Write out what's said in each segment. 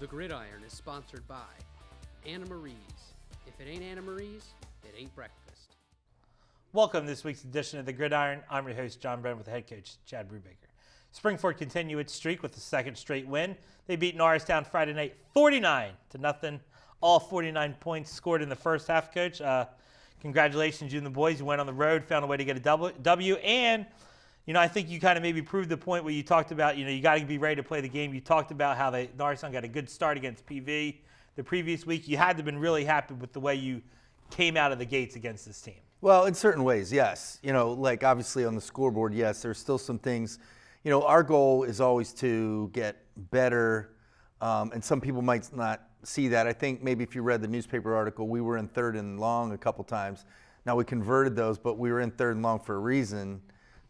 The Gridiron is sponsored by Anna Marie's. If it ain't Anna Marie's, it ain't breakfast. Welcome to this week's edition of The Gridiron. I'm your host, John Brennan, with head coach Chad Brubaker. Springford continued its streak with a second straight win. They beat Norristown Friday night 49-0. All 49 points scored in the first half, Coach. Congratulations, you and the boys. You went on the road, found a way to get a W. And, I think you kind of maybe proved the point where you talked about, you got to be ready to play the game. You talked about how Norristown got a good start against PV the previous week. You had to have been really happy with the way you came out of the gates against this team. Well, in certain ways, yes. Like obviously on the scoreboard, yes, there's still some things. Our goal is always to get better, and some people might not see that. I think maybe if you read the newspaper article, we were in third and long a couple times. Now we converted those, but we were in third and long for a reason,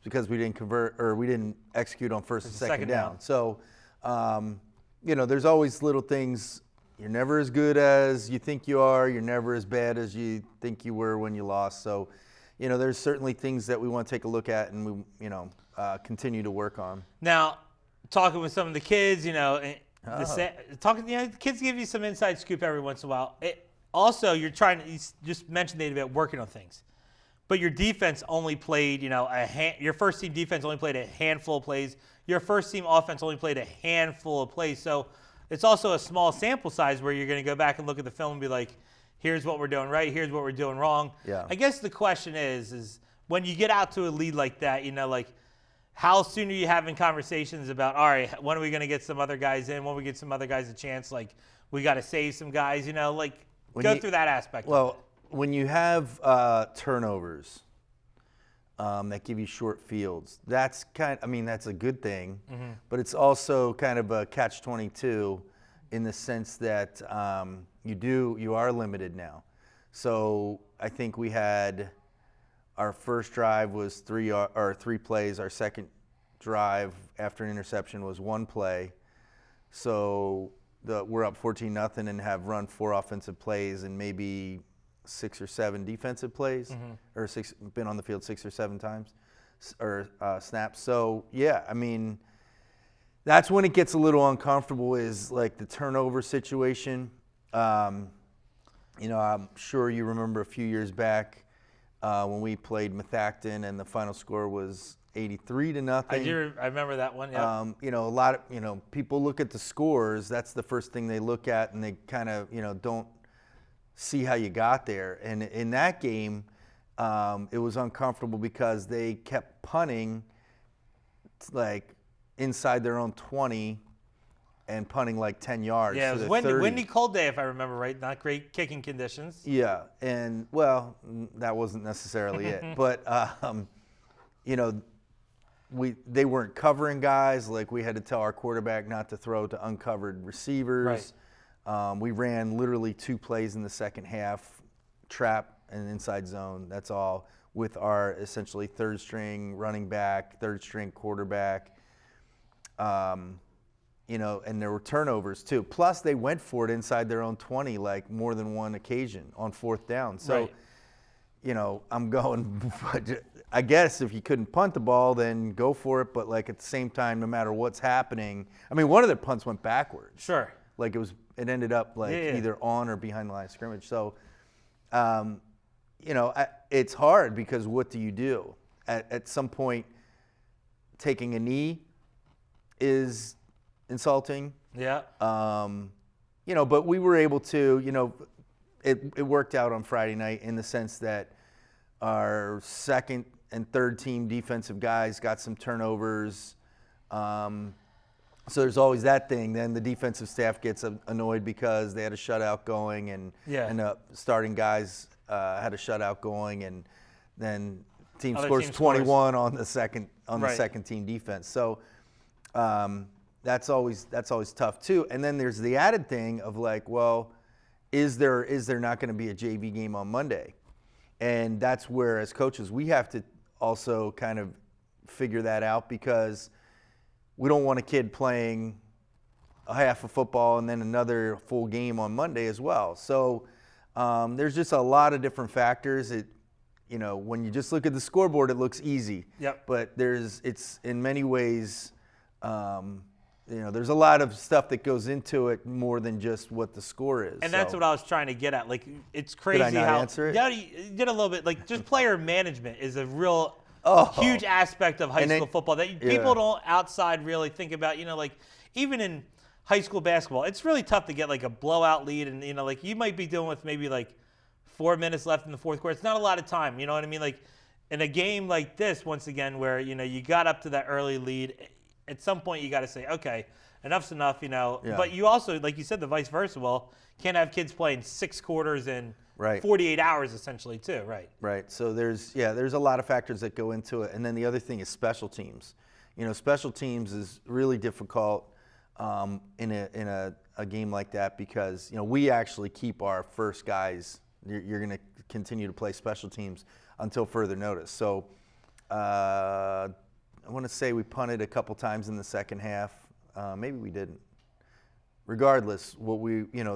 because we didn't convert or we didn't execute on first and second down. So, there's always little things. You're never as good as you think you are. You're never as bad as you think you were when you lost. So, there's certainly things that we want to take a look at and we, continue to work on. Now, talking with some of the kids, the kids give you some inside scoop every once in a while. Also, you just mentioned about working on things. But your defense only played, your first team defense only played a handful of plays. Your first team offense only played a handful of plays. So it's also a small sample size where you're going to go back and look at the film and be like, here's what we're doing right, here's what we're doing wrong. Yeah. I guess the question is when you get out to a lead like that, how soon are you having conversations about, all right, when are we going to get some other guys in? When we get some other guys a chance? Like, we got to save some guys, go through that aspect. Well, when you have turnovers that give you short fields, that's that's a good thing, but it's also kind of a catch-22 in the sense that you are limited now. So I think we had our first drive was three plays. Our second drive after an interception was one play. So we're up 14-0 and have run 4 offensive plays and maybe 6 or 7 defensive plays, or been on the field 6 or 7 times, or snaps. So yeah, that's when it gets a little uncomfortable. Is like the turnover situation. I'm sure you remember a few years back when we played Methacton and the final score was 83-0. I remember that one. Yeah. A lot of people look at the scores. That's the first thing they look at, and they kind of don't see how you got there. And in that game, it was uncomfortable because they kept punting like inside their own 20 and punting like 10 yards. Yeah, it was windy, cold day, if I remember right. Not great kicking conditions. Yeah, and well, that wasn't necessarily it. But they weren't covering guys. Like, we had to tell our quarterback not to throw to uncovered receivers. Right. We ran literally 2 plays in the second half, trap and inside zone. That's all, with our essentially third string running back, third string quarterback. And there were turnovers too. Plus, they went for it inside their own 20, like more than one occasion on 4th down. So, right. I'm going. I guess if you couldn't punt the ball, then go for it. But like at the same time, no matter what's happening, one of their punts went backwards. Sure. Like it ended up like either on or behind the line of scrimmage. So, it's hard because what do you do? At some point, taking a knee is insulting. Yeah. But we were able to, it worked out on Friday night in the sense that our second and third team defensive guys got some turnovers. So there's always that thing. Then the defensive staff gets annoyed because they had a shutout going, and starting guys had a shutout going, and then team scores 21 on the second team defense. So that's always tough too. And then there's the added thing of like, well, is there not going to be a JV game on Monday? And that's where, as coaches, we have to also kind of figure that out, because we don't want a kid playing a half of football and then another full game on Monday as well. So there's just a lot of different factors. When you just look at the scoreboard, it looks easy. Yep. But it's in many ways there's a lot of stuff that goes into it more than just what the score is. And that's what I was trying to get at. Like, it's crazy Did I not how answer it? Yeah, you did a little bit. Like, just player management is a real huge aspect of high school football that people don't outside really think about. Like even in high school basketball, it's really tough to get like a blowout lead, and like you might be dealing with maybe like 4 minutes left in the fourth quarter. It's not a lot of time. You know what I mean? Like in a game like this, once again, where you got up to that early lead, at some point you got to say, okay, enough's enough. But you also, like you said, the vice versa. Well, can't have kids playing 6 quarters in 48 hours essentially too, right? Right. So there's a lot of factors that go into it, and then the other thing is special teams. Special teams is really difficult in a game like that because we actually keep our first guys. You're going to continue to play special teams until further notice. So I want to say we punted a couple times in the second half. Maybe we didn't. Regardless,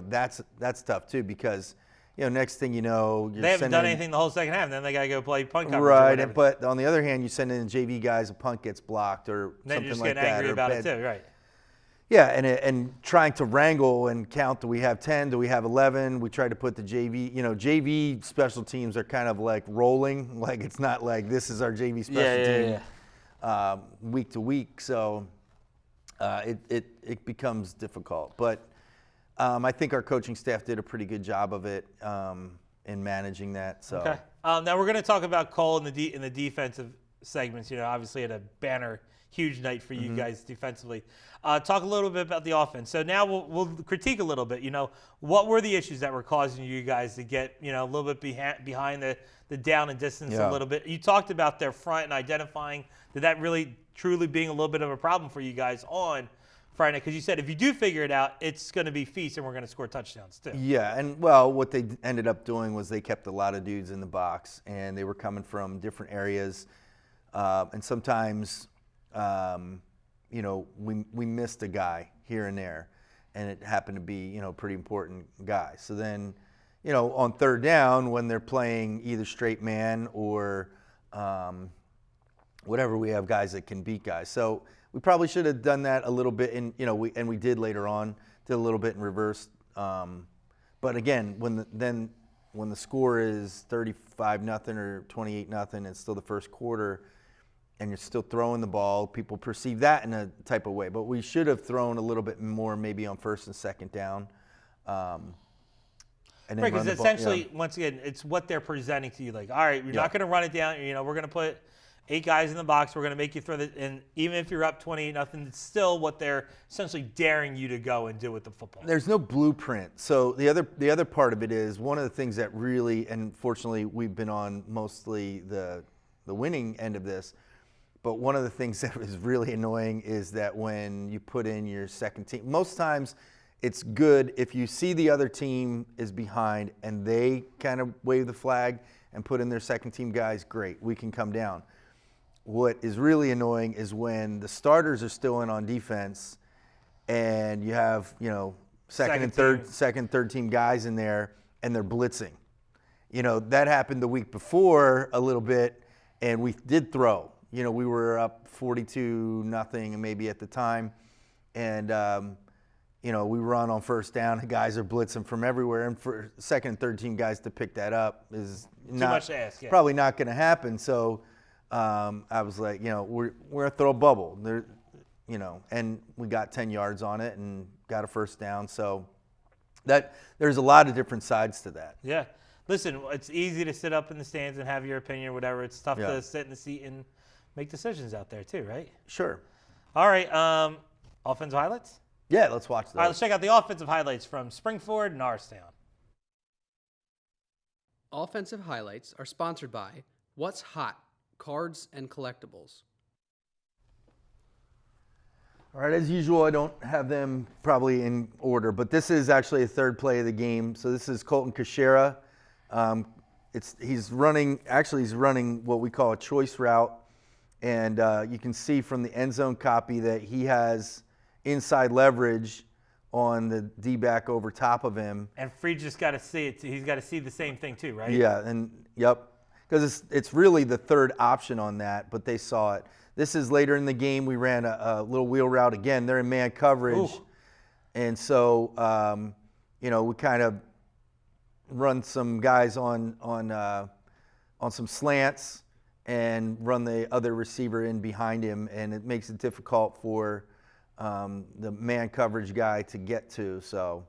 that's tough too because next thing you know, they haven't done anything the whole second half. Then they got to go play punt coverage. Right, but on the other hand, you send in JV guys, a punt gets blocked or then something like that. Then you're just getting angry about it too, right? Yeah, and trying to wrangle and count. Do we have 10? Do we have 11? We try to put the JV. JV special teams are kind of like rolling. Like it's not like this is our JV special team week to week. So it becomes difficult. But I think our coaching staff did a pretty good job of it in managing that. So okay. Now we're going to talk about Cole in the defensive segments. Obviously had a banner, huge night for you guys defensively. Talk a little bit about the offense. So now we'll critique a little bit. What were the issues that were causing you guys to get a little bit behind the down and distance a little bit? You talked about their front and identifying that really truly being a little bit of a problem for you guys on Friday night, because you said if you do figure it out, it's going to be feast and we're going to score touchdowns too. Yeah, and well, what they ended up doing was they kept a lot of dudes in the box, and they were coming from different areas, and sometimes, we missed a guy here and there, and it happened to be a pretty important guy. So then, on third down when they're playing either straight man or whatever, we have guys that can beat guys. So we probably should have done that a little bit, we did later on, did a little bit in reverse. But again, when the score is 35-0 or 28-0, it's still the first quarter, and you're still throwing the ball, people perceive that in a type of way. But we should have thrown a little bit more, maybe on first and second down. And then right, because essentially, once again, it's what they're presenting to you. Like, all right, you're not going to run it down. We're going to put 8 guys in the box. We're going to make you throw it. And even if you're up 28-0, it's still what they're essentially daring you to go and do with the football. There's no blueprint. So the other part of it is one of the things that really, and fortunately, we've been on mostly the winning end of this. But one of the things that is really annoying is that when you put in your second team, most times it's good if you see the other team is behind and they kind of wave the flag and put in their second team guys, great, we can come down. What is really annoying is when the starters are still in on defense and you have, second, third team guys in there and they're blitzing. That happened the week before a little bit, and we did throw. We were up 42-0 maybe at the time, and we run on first down. The guys are blitzing from everywhere, and for second and third team guys to pick that up is probably not going to happen. So I was like, we're gonna throw a bubble there, and we got 10 yards on it and got a first down. So that there's a lot of different sides to that. Yeah, listen, it's easy to sit up in the stands and have your opinion or whatever. It's tough to sit in the seat and make decisions out there too, right? Sure. All right, offensive highlights? Yeah, let's watch those. All right, let's check out the offensive highlights from Springford and Norristown. Offensive highlights are sponsored by What's Hot? Cards and Collectibles. All right, as usual, I don't have them probably in order, but this is actually a third play of the game. So this is Colton Kashera. He's running what we call a choice route, and you can see from the end zone copy that he has inside leverage on the D-back over top of him. And Freed just got to see it. He's got to see the same thing too, right? Yeah, and yep. because it's really the third option on that, but they saw it. This is later in the game. We ran a little wheel route again. They're in man coverage, and so we kind of run some guys on some slants and run the other receiver in behind him, and it makes it difficult for the man coverage guy to get to. So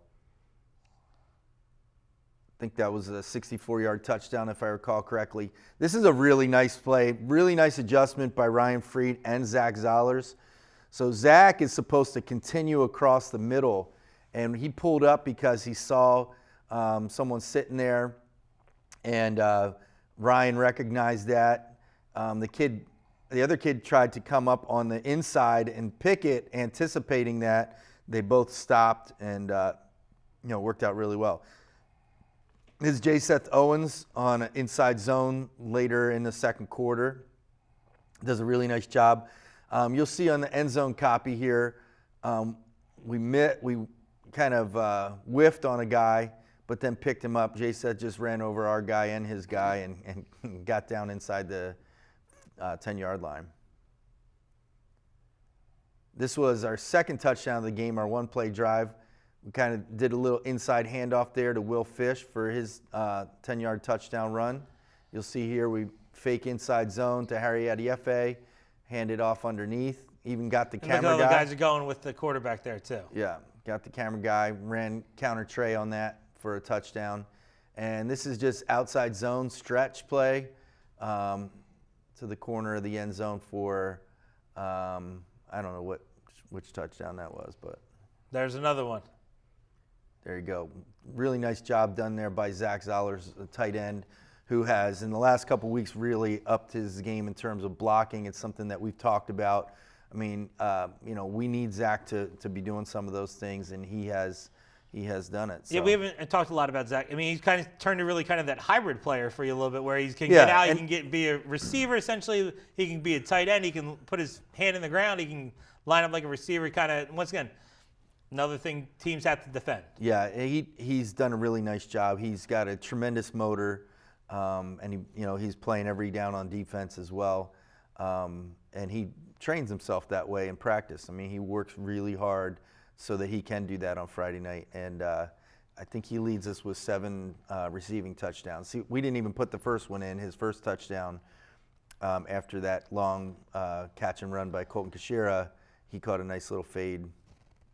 I think that was a 64-yard touchdown, if I recall correctly. This is a really nice play, really nice adjustment by Ryan Freed and Zach Zollers. So Zach is supposed to continue across the middle, and he pulled up because he saw someone sitting there, and Ryan recognized that. The other kid tried to come up on the inside and pick it, anticipating that. They both stopped, and worked out really well. This is J. Seth Owens on an inside zone later in the second quarter. Does a really nice job. You'll see on the end zone copy here, we kind of whiffed on a guy, but then picked him up. J. Seth just ran over our guy and his guy and got down inside the 10-yard line. This was our second touchdown of the game, our one-play drive. We kind of did a little inside handoff there to Will Fish for his 10-yard touchdown run. You'll see here we fake inside zone to Harry Adiefe, hand it off underneath, even got the camera guy. Look at all the guys are going with the quarterback there too. Yeah, got the camera guy, ran counter tray on that for a touchdown. And this is just outside zone stretch play to the corner of the end zone for, I don't know which touchdown that was, but. There's another one. There you go. Really nice job done there by Zach Zollers, a tight end, who has, in the last couple of weeks, really upped his game in terms of blocking. It's something that we've talked about. I mean, we need Zach to be doing some of those things, and he has done it. So. Yeah, we haven't talked a lot about Zach. I mean, he's kind of turned to really kind of that hybrid player for you a little bit, where he can get out, he can be a receiver essentially, he can be a tight end, he can put his hand in the ground, he can line up like a receiver, kind of. Once again, another thing teams have to defend. Yeah, he's done a really nice job. He's got a tremendous motor, and he's playing every down on defense as well, and he trains himself that way in practice. I mean, he works really hard so that he can do that on Friday night. And I think he leads us with 7 receiving touchdowns. See, we didn't even put the first one in, his first touchdown. After that long catch and run by Colton Kashira, he caught a nice little fade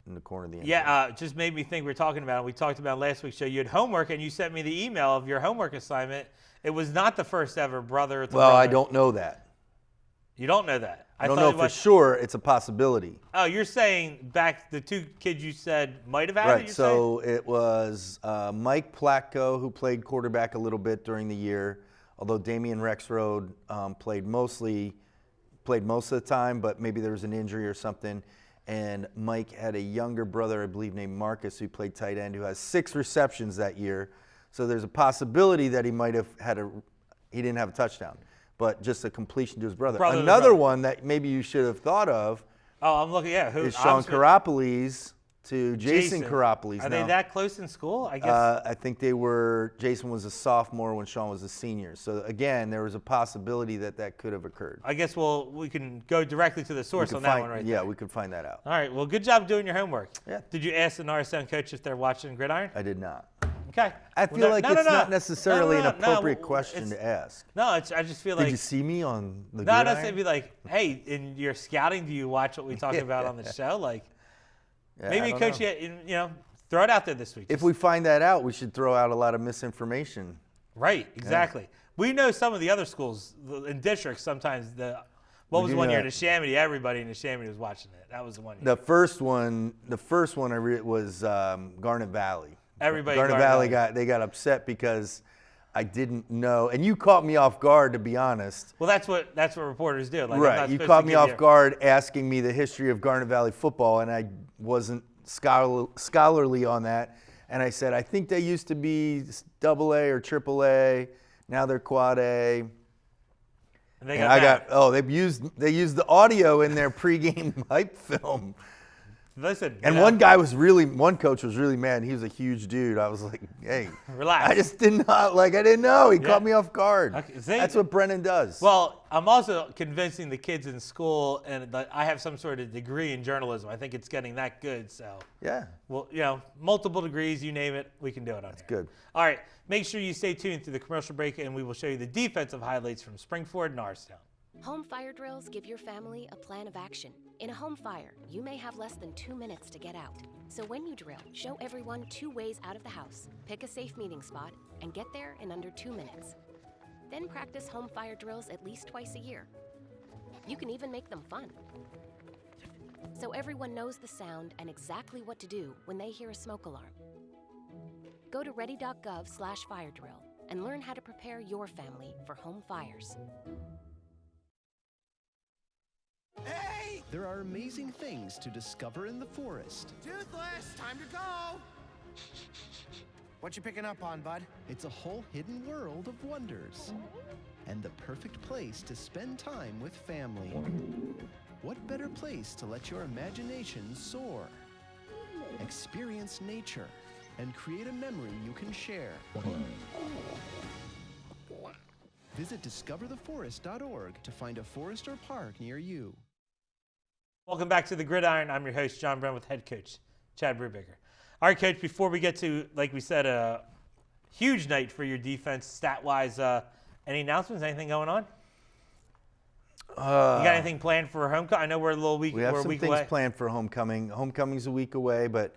in the corner of the end zone. Yeah, just made me think we talked about last week's show. You had homework, and you sent me the email of your homework assignment. It was not the first ever brother. Well, I don't know that. You don't know that? I don't know for sure. It's a possibility. Oh, you're saying back the 2 kids you said might have had right, it? So it was Mike Platko, who played quarterback a little bit during the year, although Damian Rexroad played most of the time, but maybe there was an injury or something. And Mike had a younger brother, I believe, named Marcus, who played tight end, who has 6 receptions that year. So there's a possibility that he might have he didn't have a touchdown, but just a completion to his brother. Another one that maybe you should have thought of. Oh, I'm looking. Yeah, is Sean Karopolis to Jason Karopolis. Are they that close in school? I guess. I think they were. Jason was a sophomore when Sean was a senior. So again, there was a possibility that could have occurred. I guess we can go directly to the source on that one right there. Yeah, we could find that out. All right. Well, good job doing your homework. Yeah. Did you ask the Norristown coach if they're watching Gridiron? I did not. Okay. I feel like it's not necessarily an appropriate question to ask. No, I just feel like. Did you see me on the Gridiron? Gridiron? No, it'd be like, hey, in your scouting, do you watch what we talk about on the show? Like, maybe coach, throw it out there this week. If we find that out, we should throw out a lot of misinformation. Right, exactly. Yeah. We know some of the other schools in districts sometimes what was one year? Neshaminy, everybody in Neshaminy was watching it. That was the one year. The first one was Garnet Valley. Everybody Garnet Valley got upset because I didn't know, and you caught me off guard, to be honest. Well, that's what reporters do. Like, right, you caught me off guard asking me the history of Garnet Valley football, and I wasn't scholarly on that. And I said, I think they used to be AA or AAA. Now they're Quad A. And they used the audio in their pregame hype film. Listen. And one coach was really mad. He was a huge dude. I was like, hey, relax. I just did not, I didn't know. He caught me off guard. Okay, that's what Brennan does. Well, I'm also convincing the kids in school, and I have some sort of degree in journalism. I think it's getting that good, so. Yeah. Well, multiple degrees, you name it, we can do it on That's good. All right, make sure you stay tuned through the commercial break, and we will show you the defensive highlights from Springford and Norristown. Home fire drills give your family a plan of action. In a home fire, you may have less than 2 minutes to get out. So when you drill, show everyone 2 ways out of the house, pick a safe meeting spot, and get there in under 2 minutes. Then practice home fire drills at least twice a year. You can even make them fun. So everyone knows the sound and exactly what to do when they hear a smoke alarm. Go to ready.gov/fire drill and learn how to prepare your family for home fires. Hey! There are amazing things to discover in the forest. Toothless, time to go! What you picking up on, bud? It's a whole hidden world of wonders. And the perfect place to spend time with family. What better place to let your imagination soar? Experience nature and create a memory you can share. Visit discovertheforest.org to find a forest or park near you. Welcome back to the Gridiron. I'm your host, John Brown, with head coach Chad Brubaker. All right, Coach, before we get to, like we said, a huge night for your defense, stat-wise, any announcements, anything going on? You got anything planned for homecoming? I know we're a little week. We have we're some a week things away. planned for homecoming. Homecoming's a week away, but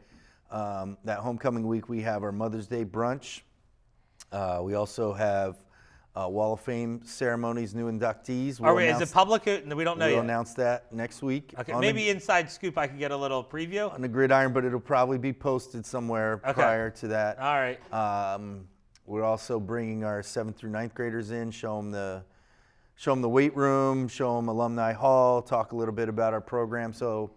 that homecoming week we have our Mother's Day brunch. We also have Wall of Fame ceremonies, new inductees. Is it public? No, we don't know yet. We'll announce that next week. Okay, maybe inside scoop I could get a little preview. On the Gridiron, but it'll probably be posted somewhere prior to that. All right. We're also bringing our 7th through 9th graders in, show them the weight room, show them Alumni Hall, talk a little bit about our program. So,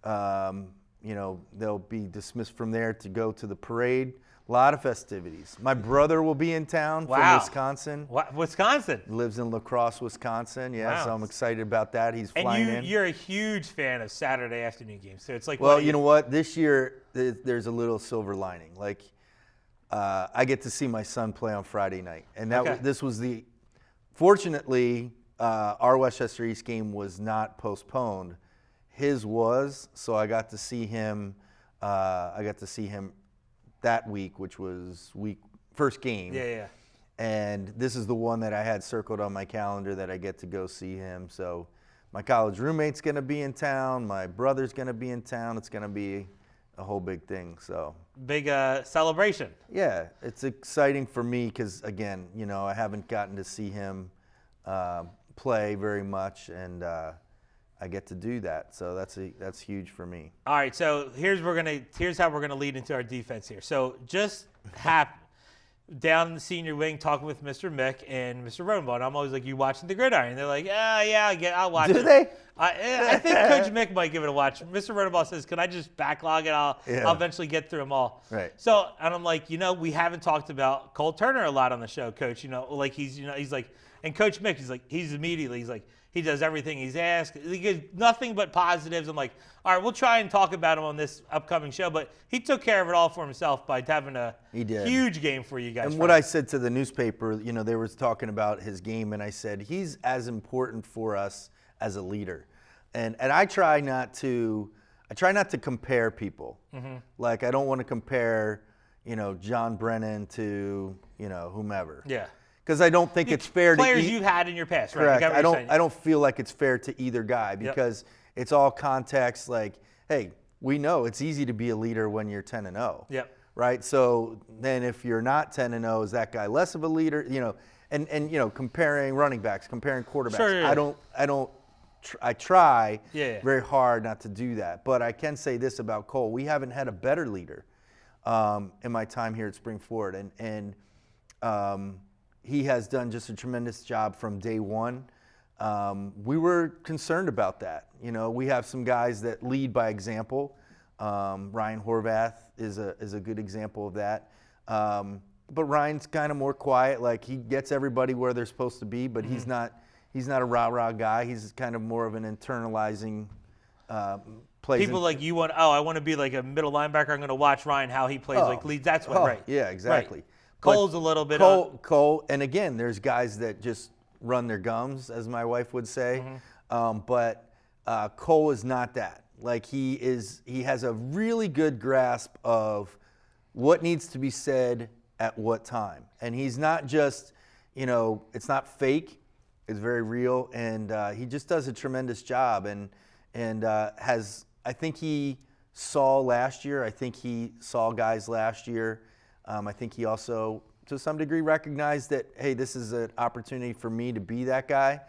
they'll be dismissed from there to go to the parade. A lot of festivities. My brother will be in town from Wisconsin. What? Wisconsin? Lives in La Crosse, Wisconsin. Yeah, Wow. so I'm excited about that. He's flying in. And you're a huge fan of Saturday afternoon games, so it's like. Well, you know what? This year there's a little silver lining. I get to see my son play on Friday night, and this was the. Fortunately, our Westchester East game was not postponed. His was, so I got to see him. That week, which was first game. Yeah. And this is the one that I had circled on my calendar that I get to go see him. So my college roommate's going to be in town. My brother's going to be in town. It's going to be a whole big thing. So big celebration. Yeah, it's exciting for me because, again, I haven't gotten to see him play very much, and I get to do that, so that's huge for me. All right, so here's how we're gonna lead into our defense here. So just down in the senior wing, talking with Mr. Mick and Mr. Rodenbaugh, and I'm always like, "You watching the Gridiron?" And they're like, I'll watch it." Do they? I think Coach Mick might give it a watch. Mr. Rodenbaugh says, "Can I just backlog it? I'll eventually get through them all." Right. So, and I'm like, we haven't talked about Cole Turner a lot on the show, Coach. He's like, and Coach Mick, he's like. He does everything he's asked. He gives nothing but positives. I'm like, all right, we'll try and talk about him on this upcoming show. But he took care of it all for himself by having a huge game for you guys. And what I said to the newspaper, they were talking about his game, and I said, he's as important for us as a leader. And I try not to compare people. Mm-hmm. Like, I don't want to compare, John Brennan to, whomever. Yeah. Because I don't think it's fair to players you've had in your past, correct. Right? I don't feel like it's fair to either guy because it's all context. Like, hey, we know it's easy to be a leader when you're 10-0. Yep. Right. So then, if you're not 10-0, is that guy less of a leader? And comparing running backs, comparing quarterbacks. Sure, yeah. I try very hard not to do that. But I can say this about Cole: we haven't had a better leader in my time here at Springford, and he has done just a tremendous job from day one. We were concerned about that. We have some guys that lead by example. Ryan Horvath is a good example of that. But Ryan's kind of more quiet. Like, he gets everybody where they're supposed to be, but he's not a rah-rah guy. He's kind of more of an internalizing plays. People like you want. Oh, I want to be like a middle linebacker. I'm going to watch Ryan how he plays like leads. That's what right. Yeah, exactly. Right. Cole's a little bit. Cole, and again, there's guys that just run their gums, as my wife would say. But Cole is not that. Like he has a really good grasp of what needs to be said at what time, and he's not just, it's not fake. It's very real, and he just does a tremendous job. And I think he saw last year. I think he saw guys last year. I think he also, to some degree, recognized that, hey, this is an opportunity for me to be that guy.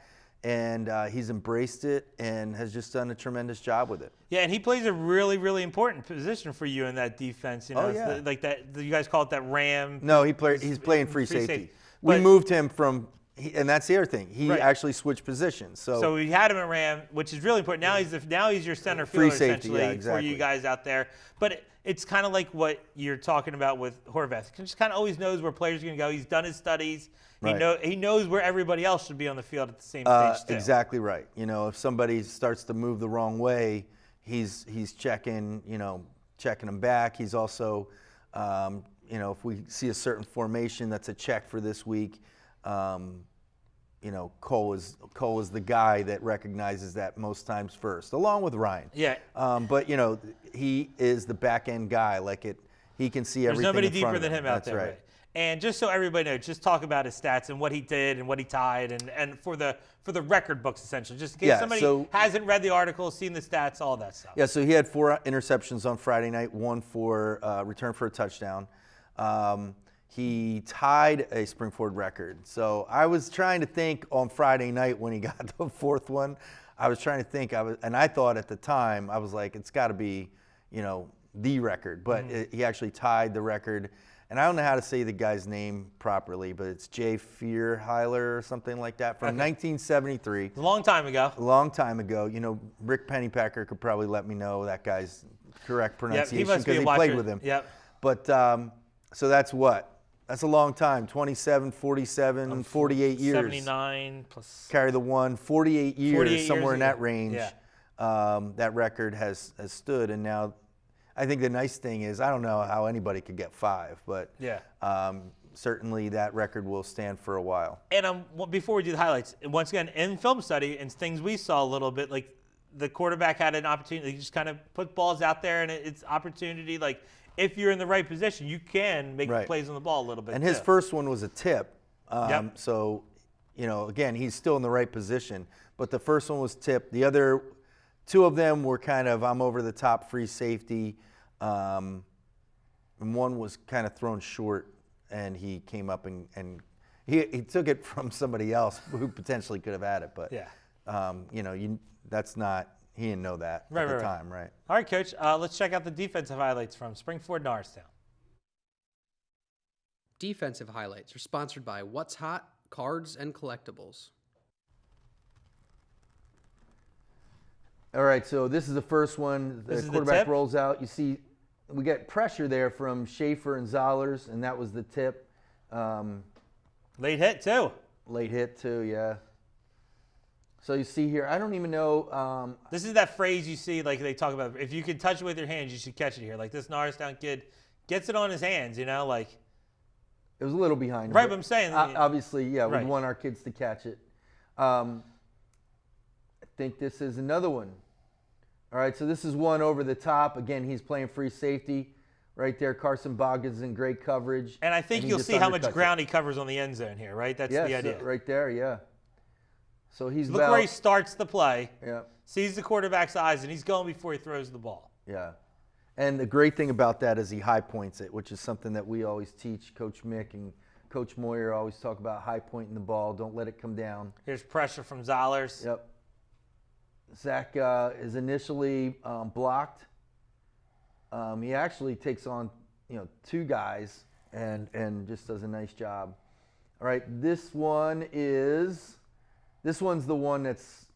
And he's embraced it and has just done a tremendous job with it. Yeah, and he plays a really, really important position for you in that defense. Like that. You guys call it that Ram. No, he's playing free safety. We moved him from. And that's the other thing. He actually switched positions. So we had him at Ram, which is really important. Now he's your center fielder essentially exactly. for you guys out there. But it's kind of like what you're talking about with Horvath. He just kind of always knows where players are going to go. He's done his studies. Right. He knows where everybody else should be on the field at the same stage too. Exactly right. If somebody starts to move the wrong way, he's checking them back. He's also, if we see a certain formation that's a check for this week. Cole is the guy that recognizes that most times first, along with Ryan. Yeah. But he is the back end guy. He can see everything. There's nobody in front deeper of than him out there. Right. And just so everybody knows, just talk about his stats and what he did and what he tied, and for the record books essentially, just in case somebody hasn't read the article, seen the stats, all that stuff. Yeah. So he had 4 interceptions on Friday night, 1 for return for a touchdown. He tied a spring forward record. So I was trying to think on Friday night when he got the 4th one. I was trying to think. And I thought at the time, I was like, it's got to be, the record. But he actually tied the record. And I don't know how to say the guy's name properly, but it's Jay Fearheiler or something like that from 1973. It's a long time ago. A long time ago. Rick Pennypacker could probably let me know that guy's correct pronunciation because he played with him. Yep. But so that's what? That's a long time. 27, 47, 48 years. 79 plus. Carry the 1, 48 years, 48 somewhere years in that range. Yeah. That record has stood, and now I think the nice thing is I don't know how anybody could get 5, but certainly that record will stand for a while. And before we do the highlights, once again, in film study and things we saw a little bit, like the quarterback had an opportunity to just kind of put balls out there, and it's opportunity. Like if you're in the right position, you can make plays on the ball a little bit. And his first one was a tip. So, again, he's still in the right position. But the first one was tipped. The other 2 of them were kind of I'm over the top free safety. And one was kind of thrown short, and he came up and he took it from somebody else who potentially could have had it. But, that's not – he didn't know that at the time, right? All right, Coach, let's check out the defensive highlights from Springford Norristown. Defensive highlights are sponsored by What's Hot, Cards and Collectibles. All right, so this is the first one. The quarterback rolls out. You see we get pressure there from Schaefer and Zollers, and that was the tip. Late hit, too, yeah. So you see here, I don't even know. This is that phrase you see, like they talk about, if you can touch it with your hands, you should catch it here. Like this Norristown kid gets it on his hands, like. It was a little behind him. Right, but I'm saying. Obviously, we want our kids to catch it. I think this is another one. All right, so this is one over the top. Again, he's playing free safety. Right there, Carson Boggins in great coverage. And I think you'll see how much ground he covers on the end zone here, right? That's the idea. Right there, yeah. So he's Look where he starts the play. Yeah. Sees the quarterback's eyes, and he's going before he throws the ball. Yeah. And the great thing about that is he high points it, which is something that we always teach. Coach Mick and Coach Moyer always talk about high pointing the ball. Don't let it come down. Here's pressure from Zollers. Yep. Zach is initially blocked. He actually takes on, 2 guys and just does a nice job. All right, this one's the one that's,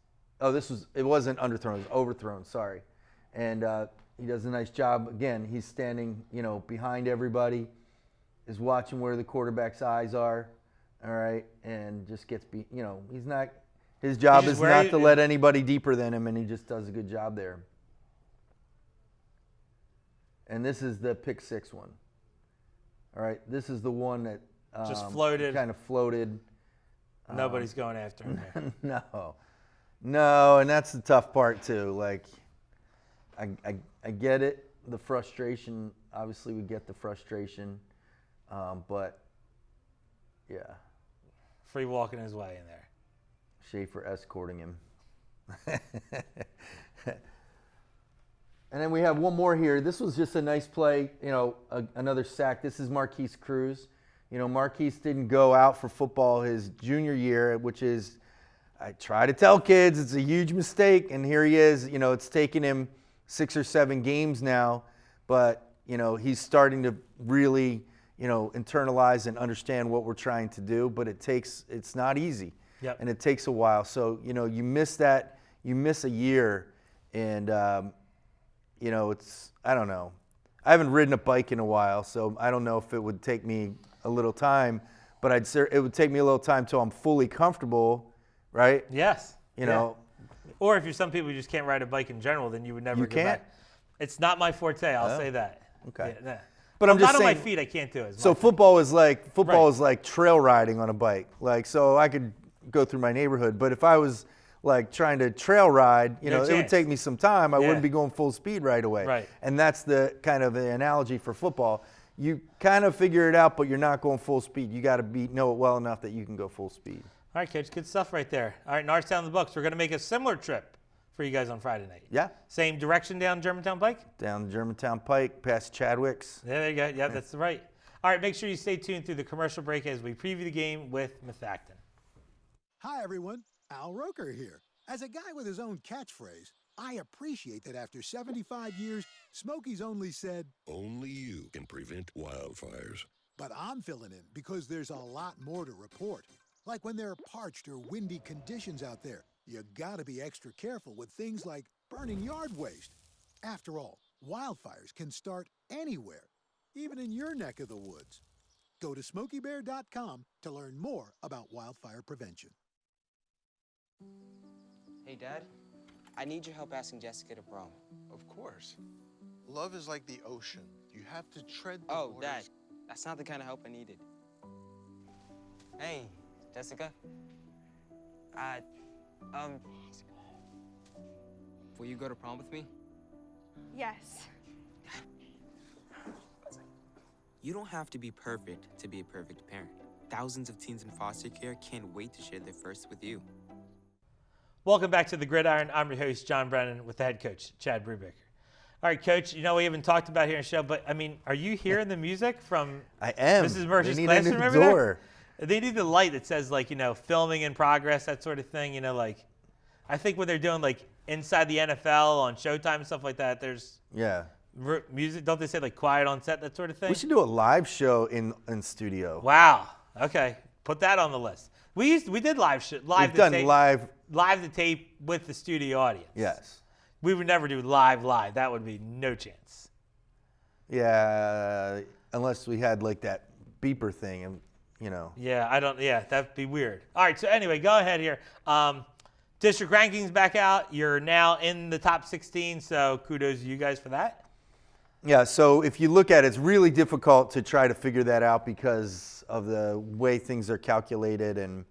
it wasn't underthrown, it was overthrown, sorry. And he does a nice job. Again, he's standing, behind everybody, is watching where the quarterback's eyes are, all right, and just gets, His job just is where not to let anybody deeper than him, and he just does a good job there. And this is the pick 6 one. All right, this is the one that just floated. Kind of floated. Nobody's going after him there. No, and that's the tough part too. Like, I get it, the frustration. Obviously, we get the frustration, but yeah. Free walking his way in there. Schaefer escorting him. And then we have one more here. This was just a nice play, another sack. This is Marquis Cruz. Marquis didn't go out for football his junior year, which is, I try to tell kids, it's a huge mistake. And here he is. It's taken him 6 or 7 games now, but, he's starting to really, internalize and understand what we're trying to do. But it's not easy. Yep. And it takes a while. So, you miss that, you miss a year, and, I don't know. I haven't ridden a bike in a while, so I don't know if it would take me a little time, but it would take me a little time till I'm fully comfortable, right? Yes. You know. Or if you're some people who just can't ride a bike in general, then you would never get back. It's not my forte, I'll say that. Okay. Yeah, nah. But I'm just not saying, on my feet, I can't do it. So football is like trail riding on a bike. Like, so I could go through my neighborhood, but if I was like trying to trail ride, it would take me some time. I wouldn't be going full speed right away. Right. And that's the kind of the analogy for football. You kind of figure it out, but you're not going full speed. You got to know it well enough that you can go full speed. All right, Coach, good stuff right there. All right, Norristown in the books. We're going to make a similar trip for you guys on Friday night. Yeah. Same direction down Germantown Pike? Down Germantown Pike, past Chadwick's. Yeah, there you go. Yeah, that's right. All right, make sure you stay tuned through the commercial break as we preview the game with Methacton. Hi, everyone. Al Roker here. As a guy with his own catchphrase, I appreciate that after 75 years, Smokey's only said, "Only you can prevent wildfires." But I'm filling in because there's a lot more to report. Like when there are parched or windy conditions out there, you gotta be extra careful with things like burning yard waste. After all, wildfires can start anywhere, even in your neck of the woods. Go to SmokeyBear.com to learn more about wildfire prevention. Hey, Dad, I need your help asking Jessica to prom. Of course. Love is like the ocean. You have to tread the Oh, waters. Dad, that's not the kind of help I needed. Hey, Jessica. Will you go to prom with me? Yes. You don't have to be perfect to be a perfect parent. Thousands of teens in foster care can't wait to share their first with you. Welcome back to the Gridiron. I'm your host, John Brennan, with the head coach, Chad Brubaker. All right, Coach, we haven't talked about here in the show, but, are you hearing the music from I am. Mrs. Murch's They need classroom a new over door. there? They need the light that says, filming in progress, that sort of thing. I think when they're doing, inside the NFL on Showtime and stuff like that, there's music. Don't they say, quiet on set, that sort of thing? We should do a live show in studio. Wow. Okay. Put that on the list. We did live to tape with the studio audience. Yes. We would never do live. That would be no chance. Yeah, unless we had that beeper thing, and Yeah, that'd be weird. All right, so anyway, go ahead here. District rankings back out. You're now in the top 16, so kudos to you guys for that. Yeah, so if you look at it, it's really difficult to try to figure that out because of the way things are calculated. And,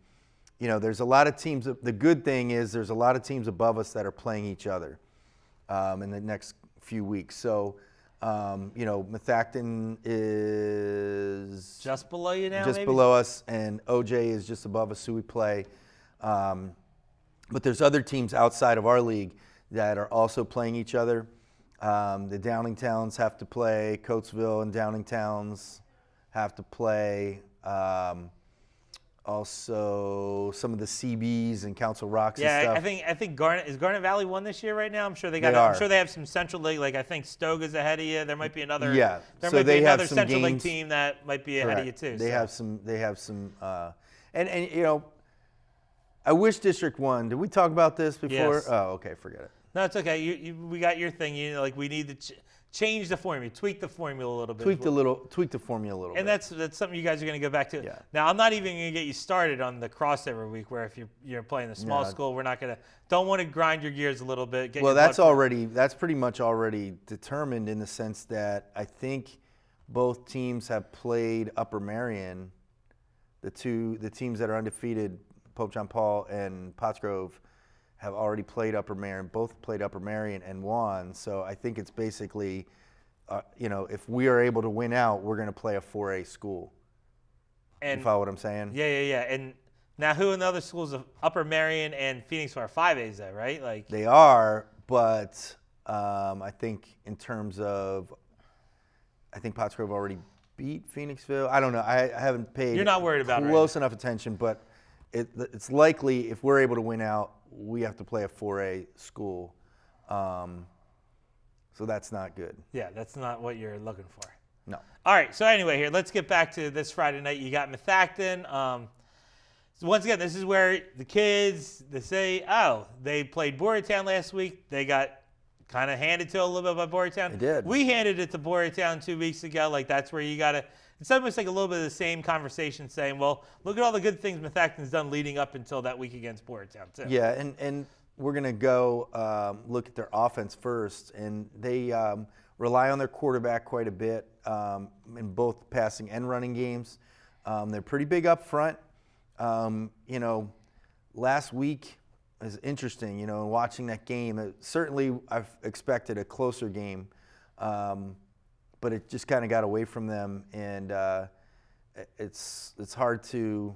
there's a lot of teams. The good thing is there's a lot of teams above us that are playing each other in the next few weeks. So, Methacton is just below you now, just below us, and OJ is just above us, who we play. But there's other teams outside of our league that are also playing each other. The Downingtowns have to play. Coatesville and Downingtowns have to play. Also, some of the CBs and Council Rocks and stuff. I think Garnet Valley won this year right now. I'm sure they got. I'm sure they have some Central League. I think Stoga's ahead of you. There might be another. Yeah. There so might they be have another some Central League games. team that might be ahead of you too. They have some. They have some. And I wish District 1. Did we talk about this before? Yes. Oh, okay. Forget it. No, it's okay. We got your thing. We need change the formula, tweak the formula a little bit. Tweak the formula a little bit. And that's something you guys are going to go back to. Yeah. Now, I'm not even going to get you started on the crossover week, where if you're playing the small school, we're not going to. Don't want to grind your gears a little bit. That's pretty much already determined in the sense that I think both teams have played Upper Marion. The teams that are undefeated, Pope John Paul and Pottsgrove, have already played Upper Marion. Both played Upper Marion and won. So I think it's basically, if we are able to win out, we're going to play a 4A school. And you follow what I'm saying? Yeah. And now, who in the other schools of Upper Marion and Phoenix are 5As, though, right? Like they are, but I think in terms of, I think Pottsgrove already beat Phoenixville. I don't know. I haven't paid. You're not worried about close enough attention, but it's likely if we're able to win out, we have to play a 4A school. So that's not good. Yeah, that's not what you're looking for. No. All right, so anyway, here, let's get back to this Friday night. You got Methacton. So once again, this is where the kids, they say, they played Boyertown last week. They got kind of handed to a little bit by Boyertown. They did. We handed it to Boyertown 2 weeks ago. Like, that's where you got to, it's almost like a little bit of the same conversation saying, well, look at all the good things Methacton's done leading up until that week against Boyertown, too. Yeah, and we're going to go look at their offense first. And they rely on their quarterback quite a bit in both passing and running games. They're pretty big up front. Last week is interesting, watching that game. Certainly I've expected a closer game, but it just kind of got away from them. And it's hard to,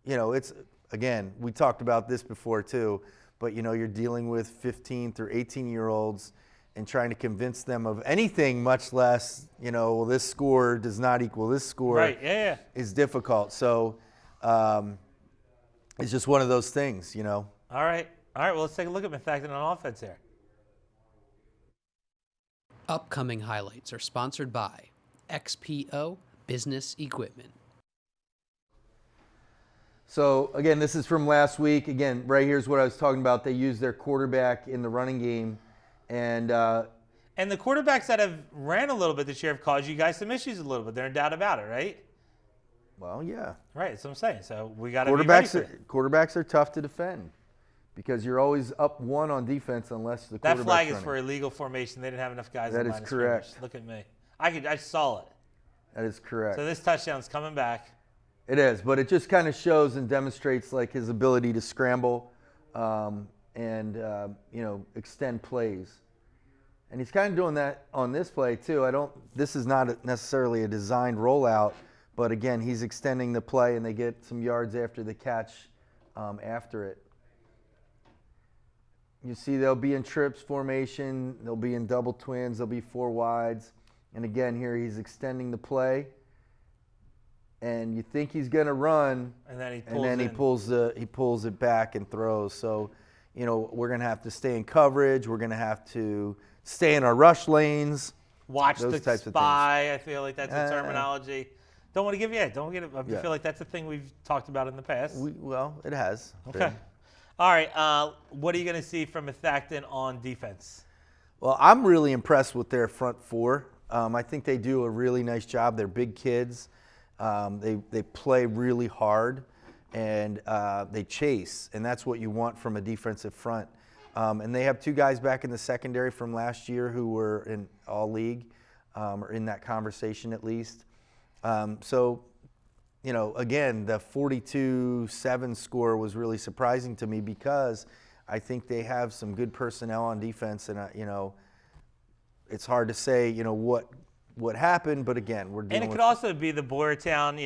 it's, again, we talked about this before too, but you're dealing with 15 through 18-year-olds and trying to convince them of anything, much less, well, this score does not equal this score. Right, yeah. Is difficult. So it's just one of those things, All right, well, let's take a look at Methacton on offense here. Upcoming highlights are sponsored by XPO Business Equipment. So, again, this is from last week. Again, right here's what I was talking about. They used their quarterback in the running game. And the quarterbacks that have ran a little bit this year have caused you guys some issues a little bit. There's no doubt about it, right? Well, yeah. Right, that's what I'm saying. So we got to be ready for it. Quarterbacks are tough to defend because you're always up one on defense unless the quarterback's That flag is running. for illegal formation. They didn't have enough guys. That in is line of correct. scrimmage. Look at me. I saw it. That is correct. So this touchdown's coming back. It is, but it just kind of shows and demonstrates like his ability to scramble and extend plays. And he's kind of doing that on this play too. This is not necessarily a designed rollout, but again, he's extending the play and they get some yards after the catch after it. You see they'll be in trips formation, they'll be in double twins, there'll be four wides. And again, here he's extending the play. And you think he's going to run, and then he pulls it back and throws. So, we're going to have to stay in coverage. We're going to have to stay in our rush lanes. Watch those the types of spy. I feel like that's the terminology. Don't want to give you it. Don't get it. I Yeah. feel like that's a thing we've talked about in the past. It has. Okay. been. All right. What are you going to see from Methacton on defense? Well, I'm really impressed with their front four. I think they do a really nice job. They're big kids. They play really hard, and they chase, and that's what you want from a defensive front. And they have two guys back in the secondary from last year who were in all-league, or in that conversation at least. So, again, the 42-7 score was really surprising to me because I think they have some good personnel on defense, and it's hard to say, what happened, but again, we're dealing And it could also be the Boyertown,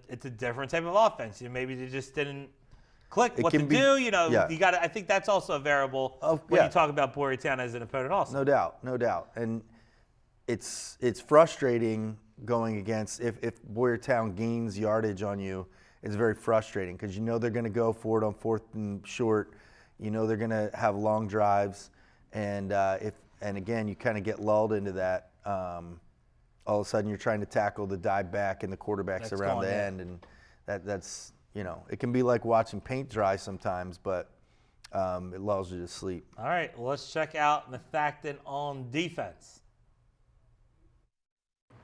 it's a different type of offense. Maybe they just didn't click what to do. You got to. I think that's also a variable when you talk about Boyertown as an opponent also. No doubt. And it's frustrating going against, if Boyertown gains yardage on you, it's very frustrating because they're going to go for it on fourth and short. They're going to have long drives. And again, you kind of get lulled into that. All of a sudden you're trying to tackle the dive back and the quarterback's around the end, and that's it can be like watching paint dry sometimes, but it lulls you to sleep. All right, well, let's check out Methacton on defense.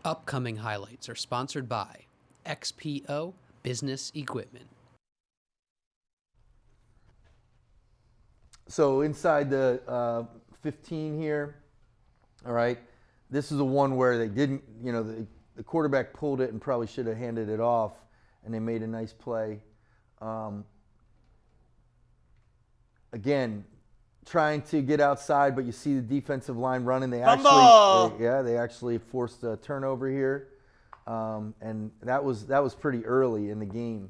Upcoming highlights are sponsored by XPO Business Equipment. So inside the 15 here, all right, this is the one where they didn't, the quarterback pulled it and probably should have handed it off, and they made a nice play. Again, trying to get outside, but you see the defensive line running. They actually forced a turnover here, and that was pretty early in the game.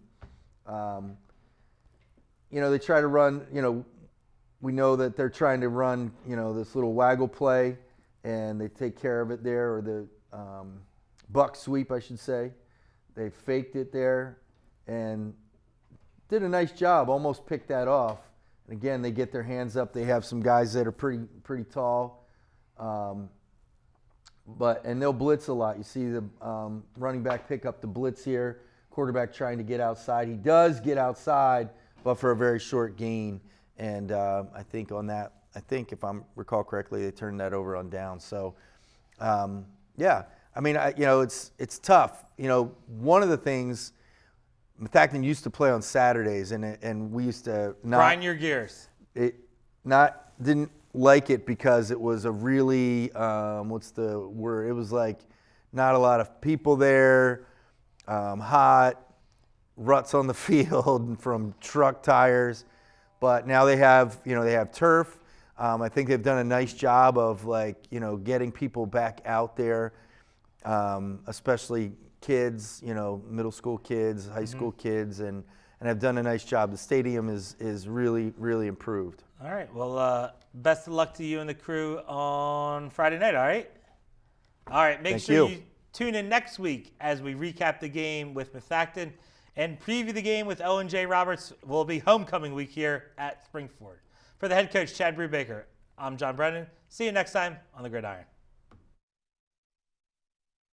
They try to run. We know that they're trying to run, this little waggle play, and they take care of it there, or the buck sweep, I should say. They faked it there and did a nice job, almost picked that off. And again, they get their hands up. They have some guys that are pretty tall, and they'll blitz a lot. You see the running back pick up the blitz here. Quarterback trying to get outside. He does get outside, but for a very short gain. And I think on that, if I recall correctly, they turned that over on down. So, yeah, I mean, it's tough. One of the things, Methacton used to play on Saturdays, and we used to not grind your gears. Didn't like it because it was a really what's the word? It was like not a lot of people there, hot, ruts on the field from truck tires. But now they have turf. I think they've done a nice job of getting people back out there, especially kids, middle school kids, high school kids, and have done a nice job. The stadium is really, really improved. All right. Well, best of luck to you and the crew on Friday night, all right? All right. Make sure you tune in next week as we recap the game with Methacton and preview the game with Owen J. Roberts. Will be homecoming week here at Springford. For the head coach, Chad Brubaker, I'm John Brennan. See you next time on the Gridiron.